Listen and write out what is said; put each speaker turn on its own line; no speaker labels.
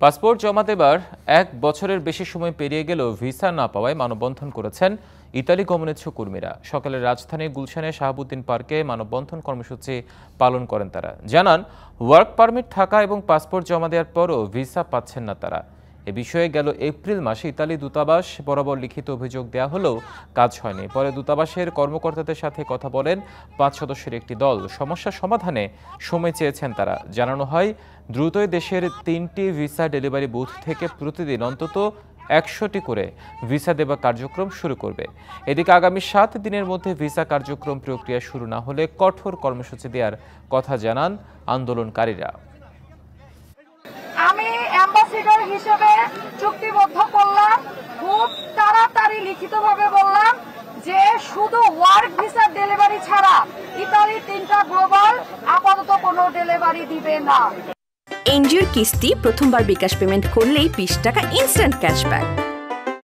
Passport জমা দেবার 1 বছরের বেশি সময় পেরিয়ে গেলেও ভিসা না পাওয়ায় মানববন্ধন করেছেন ইতালি কমিউনিস্ট কর্মীরা। সকালে রাজধানীর গুলশানে শাহাবুদ্দিন পার্কে মানববন্ধন কর্মসূচি পালন করেন তারা। জানান, ওয়ার্ক পারমিট থাকা এবং পাসপোর্ট জমা দেওয়ার পরও ভিসা পাচ্ছেন না তারা। এ বিষয়ে গেল এপ্রিল মাসে ইতালি দূতাবাস বরাবর লিখিত অভিযোগ দেওয়া হলেও কাজ হয়নি। পরে দূতাবাসের কর্মকর্তাদের সাথে কথা বলেন 5 সদস্যের একটি দল। সমস্যা সমাধানে সময় চেয়েছেন তারা। জানানো হয়, দ্রুতই দেশের 3টি ভিসা ডেলিভারি বুথ থেকে প্রতিদিন অন্তত 100টি করে ভিসা দেওয়া কার্যক্রম শুরু করবে। এদিকে আগামী 7 দিনের মধ্যে ভিসা কার্যক্রম প্রক্রিয়া শুরু না হলে কঠোর কর্মসূচি দেওয়ার কথা জানান আন্দোলনকারীরা।
আমি অ্যাম্বাসিডর হিসেবে চুক্তিবদ্ধ করলাম, খুব তাড়াতাড়ি লিখিতভাবে বললাম যে শুধু ওয়ার্ক ভিসা ডেলিভারি ছাড়া ইতালি 3টা গ্লোবাল আপাতত কোনো ডেলিভারি দিবে না।
এনজিওর কিস্তি প্রথমবার বিকাশ পেমেন্ট করলেই 20 টাকা ইনস্ট্যান্ট ক্যাশব্যাক।